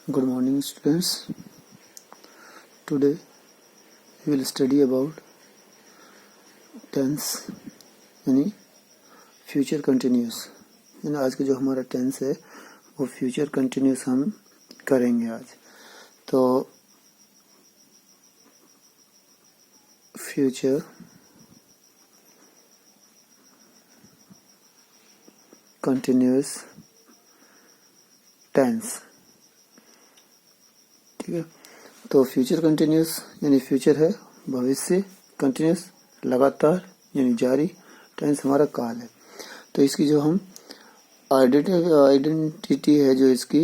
Good morning, students. Today we will study about tense यानी future continuous. यानी आज का जो हमारा टेंस है वो फ्यूचर कंटिन्यूस हम करेंगे आज। तो फ्यूचर कंटिन्यूस टेंस, ठीक है। तो फ्यूचर कंटिन्यूस यानी फ्यूचर है भविष्य, कंटिन्यूस लगातार यानी जारी, टेंस हमारा काल है। तो इसकी जो हम आइडेंटिटी है, जो इसकी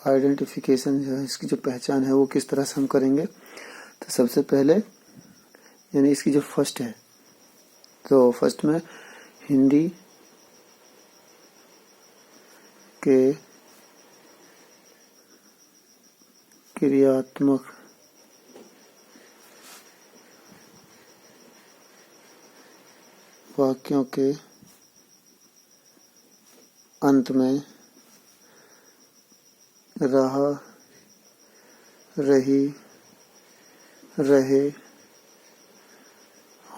आइडेंटिफिकेशन है, इसकी जो पहचान है वो किस तरह से हम करेंगे। तो सबसे पहले यानी इसकी जो फर्स्ट है, तो फर्स्ट में हिंदी के क्रियात्मक वाक्यों के अंत में रहा, रही, रहे,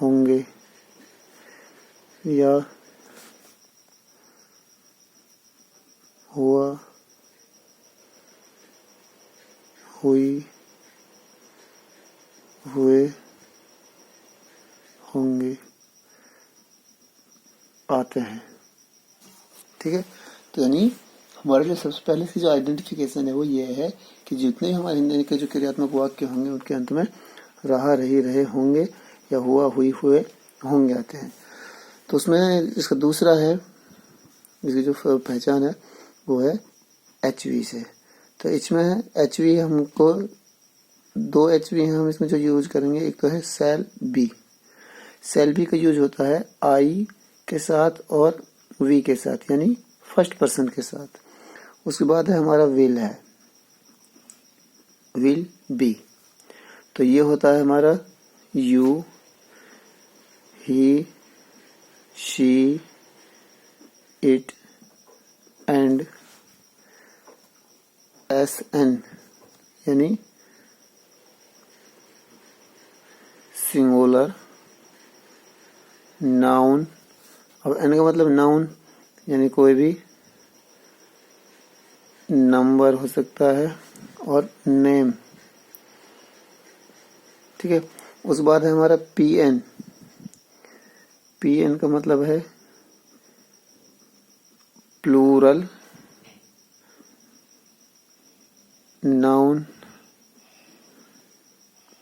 होंगे या हुआ, हुई, हुए, होंगे आते हैं, ठीक है। तो यानी हमारे लिए सबसे पहले की जो आइडेंटिफिकेशन है वो ये है कि जितने भी हमारे हिंदी के जो क्रियात्मक वाक्य होंगे उनके अंत में रहा, रही, रहे, होंगे या हुआ, हुई, हुए, होंगे आते हैं। तो उसमें इसका दूसरा है, इसकी जो पहचान है वो है HV से। तो इसमें HV हमको दो HV हैं, हम इसमें जो यूज करेंगे, एक तो है सेल बी। सेल बी का यूज होता है आई के साथ और वी के साथ, यानी फर्स्ट पर्सन के साथ। उसके बाद है हमारा विल है, विल बी। तो ये होता है हमारा you, he, she, it and SN यानी सिंगुलर नाउन। अब एन का मतलब नाउन यानी कोई भी नंबर हो सकता है, और नेम, ठीक है। उस बाद है हमारा PN। PN का मतलब है प्लूरल नाउन,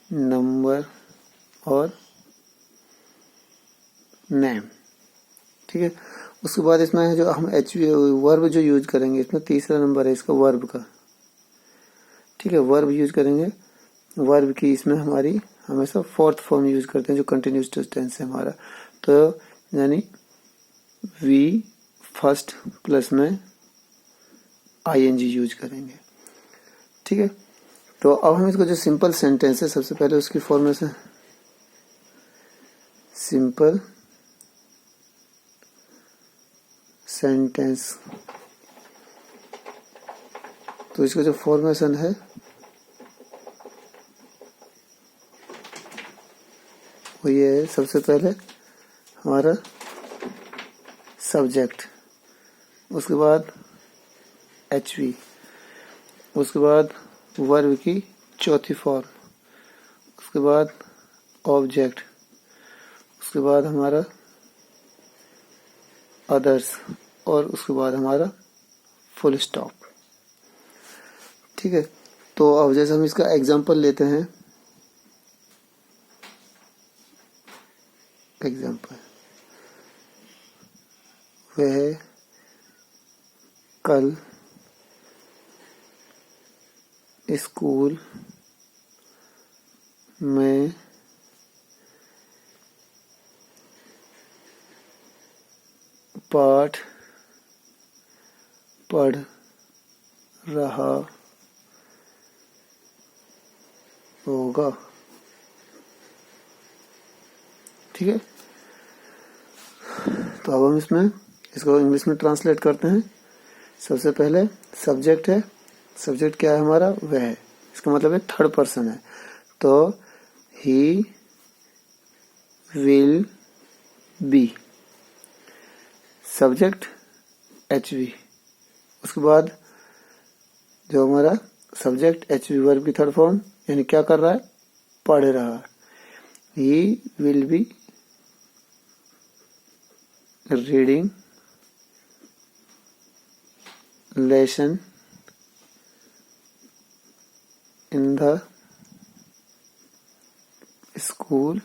नंबर और नेम, ठीक है। उसके बाद इसमें है जो हम वर्ब जो यूज करेंगे, इसमें तीसरा नंबर है इसका वर्ब का, ठीक है। वर्ब यूज करेंगे, वर्ब की इसमें हमारी हमेशा फोर्थ फॉर्म यूज करते हैं जो कंटिन्यूस टेंस है हमारा। तो यानी वी फर्स्ट प्लस में ING यूज करेंगे, ठीक है। तो अब हम इसको जो सिंपल सेंटेंस है, सबसे पहले उसकी फॉर्मेशन सिंपल सेंटेंस। तो इसका जो फॉर्मेशन है वो ये है, सबसे पहले हमारा सब्जेक्ट, उसके बाद HV, उसके बाद वर्ब की चौथी फॉर्म, उसके बाद ऑब्जेक्ट, उसके बाद हमारा अदर्स, और उसके बाद हमारा फुल स्टॉप, ठीक है। तो अब जैसे हम इसका एग्जांपल लेते हैं, एग्जांपल वह कल स्कूल में पाठ पढ़ रहा होगा, ठीक है। तो अब हम इसमें इसको इंग्लिश में ट्रांसलेट करते हैं। सबसे पहले सब्जेक्ट है, सब्जेक्ट क्या है हमारा, वह है, इसका मतलब है थर्ड पर्सन है, तो he will be, subject HV। उसके बाद जो हमारा सब्जेक्ट HV वर्ब की थर्ड फॉर्म, यानी क्या कर रहा है, पढ़ रहा है, he will be reading lesson in the school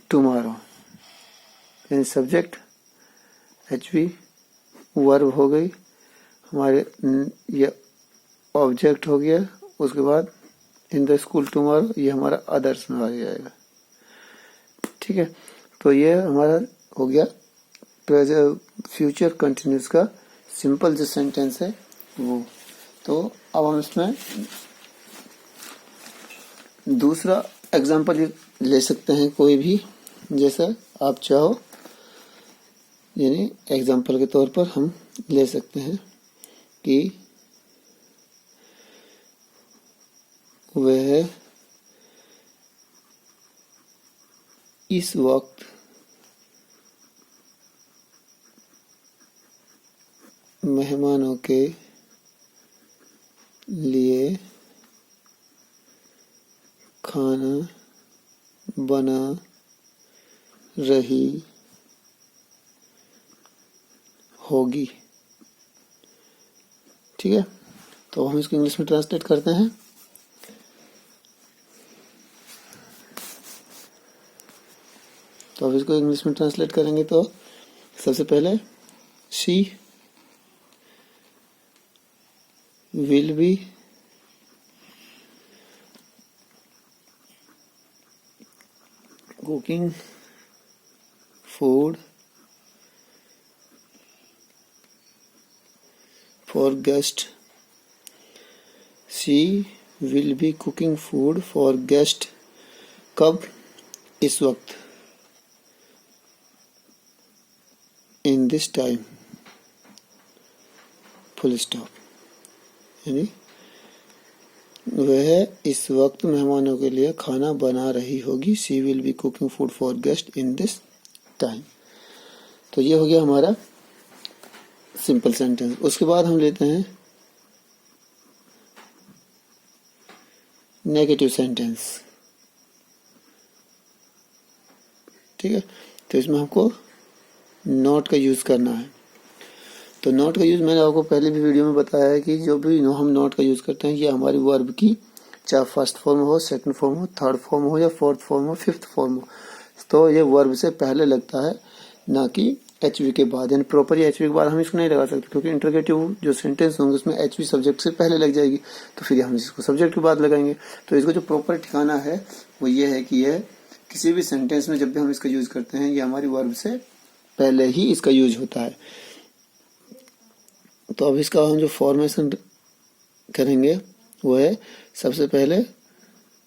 tomorrow। यानी सब्जेक्ट HV, वर्ब हो गई हमारे, ये ऑब्जेक्ट हो गया, उसके बाद इन द स्कूल टुमारो ये हमारा अदर्स में आ जाएगा। ठीक है, तो ये हमारा हो गया फ्यूचर कंटिन्यूस का सिंपल जो सेंटेंस है वो। तो अब हम इसमें दूसरा एग्जांपल ले सकते हैं, कोई भी जैसा आप चाहो, यानी एग्जांपल के तौर पर हम ले सकते हैं कि वह इस वक्त मेहमानों के लिए खाना बना रही होगी। ठीक है, तो हम इसको इंग्लिश में ट्रांसलेट करते हैं। तो अब इसको इंग्लिश में ट्रांसलेट करेंगे तो सबसे पहले she will be cooking food for guest. She will be cooking food for guest. कब, इस वक्त, in this time, full stop. यानी वह इस वक्त मेहमानों के लिए खाना बना रही होगी। She will be cooking food for guest in this time. तो ये हो गया हमारा सिंपल सेंटेंस। उसके बाद हम लेते हैं नेगेटिव सेंटेंस। ठीक है, तो इसमें हमको नॉट का यूज करना है। तो नॉट का यूज मैंने आपको पहले भी वीडियो में बताया है कि जो भी हम नॉट का यूज करते हैं ये हमारी वर्ब की चाहे फर्स्ट फॉर्म हो, सेकंड फॉर्म हो, थर्ड फॉर्म हो या फोर्थ फॉर्म हो, फिफ्थ फॉर्म हो, तो ये वर्ब से पहले लगता है, ना कि HV के बाद। यानी प्रॉपर HV के बाद हम इसको नहीं लगा सकते, क्योंकि इंटरोगेटिव जो सेंटेंस होंगे उसमें HV सब्जेक्ट से पहले लग जाएगी, तो फिर हम इसको सब्जेक्ट के बाद लगाएंगे। तो इसको जो प्रॉपर ठिकाना है वो ये है कि यह किसी भी सेंटेंस में जब भी हम इसका यूज करते हैं ये हमारी वर्ब से पहले ही इसका यूज होता है। तो अब इसका हम जो फॉर्मेशन करेंगे वो है सबसे पहले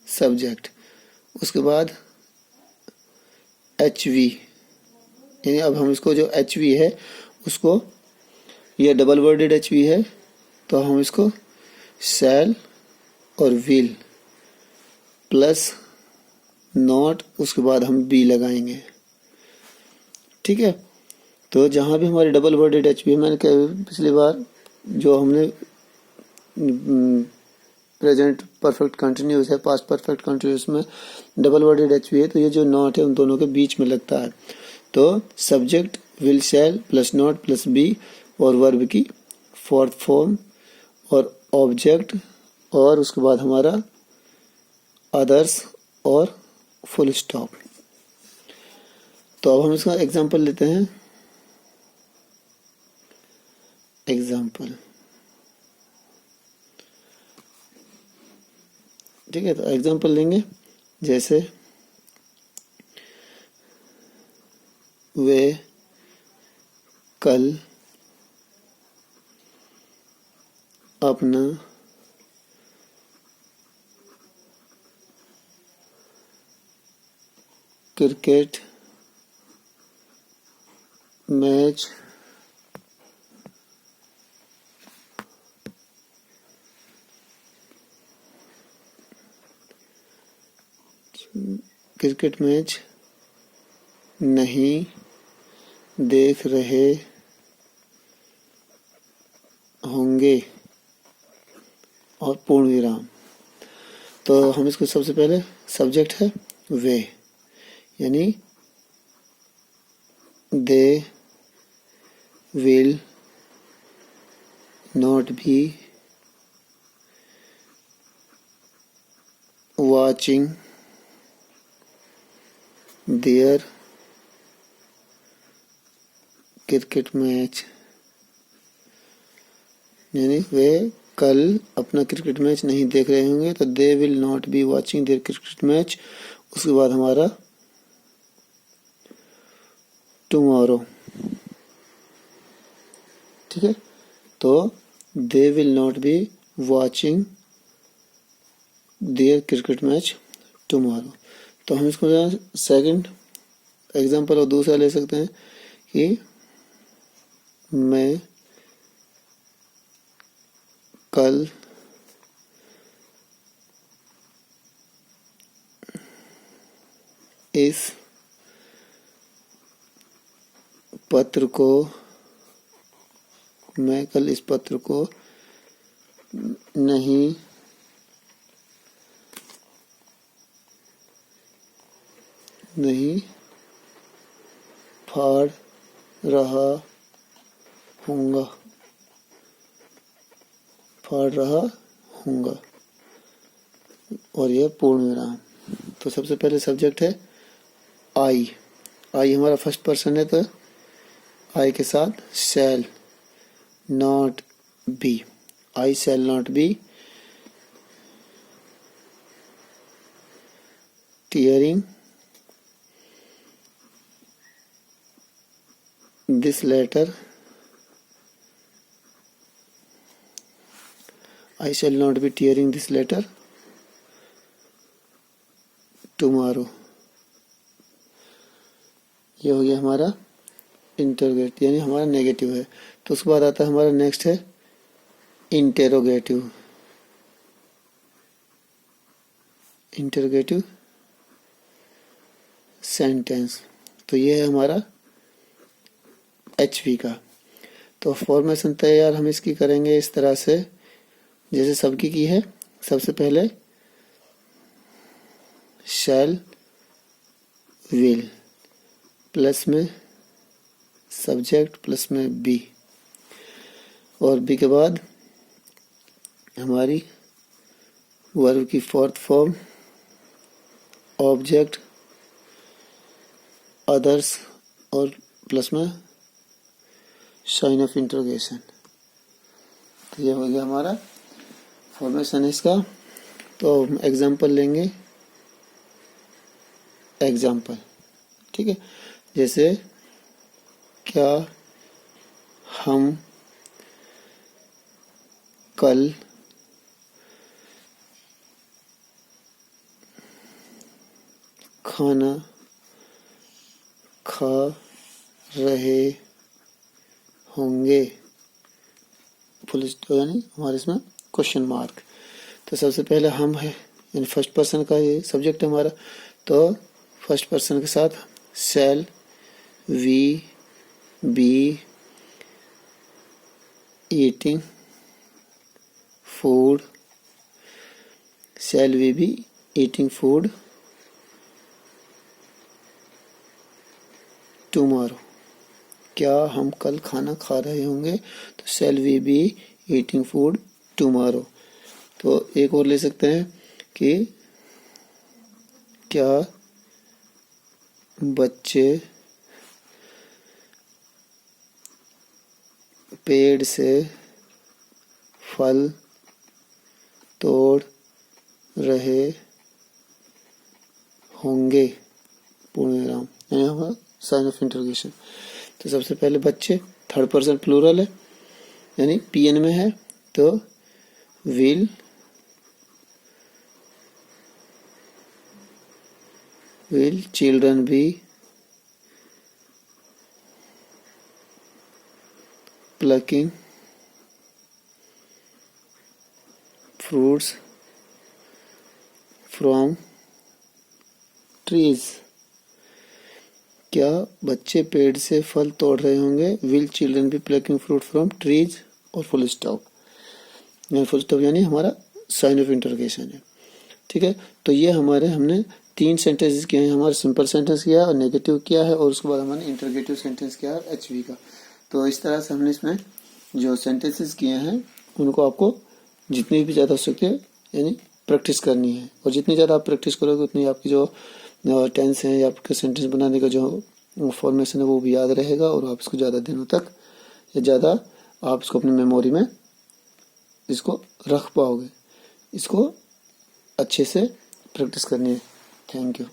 सब्जेक्ट, उसके बाद HV। यानी अब हम इसको जो HV है उसको, ये डबल वर्डेड HV है, तो हम इसको शैल और विल प्लस नॉट, उसके बाद हम बी लगाएंगे। ठीक है, तो जहां भी हमारे डबल वर्डेड HV, मैंने पिछली बार जो हमने प्रेजेंट परफेक्ट कंटिन्यूस है, पास्ट परफेक्ट कंटिन्यूस में डबल वर्डेड HV है, तो ये जो नॉट है उन दोनों के बीच में लगता है। तो subject will shall plus not plus be और वर्ब की फोर्थ फॉर्म और ऑब्जेक्ट और उसके बाद हमारा अदर्स और फुल स्टॉप। तो अब हम इसका एग्जांपल लेते हैं। एग्जांपल, ठीक है, तो एग्जांपल लेंगे जैसे वे कल अपना क्रिकेट मैच नहीं देख रहे होंगे और पूर्ण विराम। तो हम इसको सबसे पहले सब्जेक्ट है वे, यानी दे will not B watching their cricket match, यानी वे कल अपना क्रिकेट मैच नहीं देख रहे होंगे, तो they will not be watching their cricket match. उसके बाद हमारा टुमारो, ठीक है। तो they will not be watching their cricket match tomorrow. तो हम इसको सेकंड एग्जांपल और दूसरा ले सकते हैं कि मैं कल इस पत्र को नहीं फाड़ रहा हूँगा और यह पूर्ण विराम। तो सबसे पहले सब्जेक्ट है आई हमारा फर्स्ट पर्सन है, तो आई के साथ shall not be, I shall not be tearing this letter, I shall not be tearing this letter tomorrow। ये हो गया हमारा इंटरोगेट, यानी हमारा नेगेटिव है। तो उसके बाद आता है हमारा नेक्स्ट है इंटेरोगेटिव सेंटेंस। तो ये है हमारा HV का। तो फॉर्मेशन तैयार हम इसकी करेंगे इस तरह से जैसे सबकी की है। सबसे पहले शैल विल प्लस में सब्जेक्ट प्लस में बी, और बी के बाद हमारी वर्ब की फोर्थ फॉर्म ऑब्जेक्ट अदर्स और प्लस में साइन ऑफ इंटरोगेशन। तो ये हो गया हमारा फॉर्मेशन इसका। तो एग्जाम्पल लेंगे, एग्जाम्पल, ठीक है। जैसे क्या हम कल खाना खा रहे होंगे, फुल स्टॉप, यानी हमारे इसमें क्वेश्चन मार्क। तो सबसे पहले हम है, यानी फर्स्ट पर्सन का ये सब्जेक्ट है हमारा। तो फर्स्ट पर्सन के साथ shall we be eating food, shall we be eating food tomorrow, क्या हम कल खाना खा रहे होंगे, तो shall we be eating food tomorrow. तो एक और ले सकते हैं कि क्या बच्चे पेड़ से फल तोड़ रहे होंगे, पूर्ण विराम, यानी हमारा साइन ऑफ इंटरोगेशन। तो सबसे पहले बच्चे थर्ड पर्सन प्लूरल है, यानी PN में है, तो will children be plucking fruits from trees? क्या बच्चे पेड़ से फल तोड़ रहे होंगे? Will children be plucking fruit from trees? और फुल स्टॉप, फुल स्टॉप यानी हमारा साइन ऑफ इंटरोगेशन है। ठीक है, तो ये हमारे हमने 3 सेंटेंसेस किए हैं। हमारा सिंपल सेंटेंस किया है और नेगेटिव किया है, और उसके बाद हमने इंटरोगेटिव सेंटेंस किया है एचवी का। तो इस तरह से हमने इसमें जो सेंटेंसेस किए हैं उनको आपको जितनी भी ज़्यादा हो सके यानी प्रैक्टिस करनी है, और जितनी ज़्यादा आप प्रैक्टिस करोगे उतनी आपकी जो टेंस है या आपके सेंटेंस बनाने का जो फॉर्मेशन है वो भी याद रहेगा, और आप इसको ज़्यादा दिनों तक या ज़्यादा आप इसको अपनी मेमोरी में इसको रख पाओगे। इसको अच्छे से प्रैक्टिस करनी है। Thank you.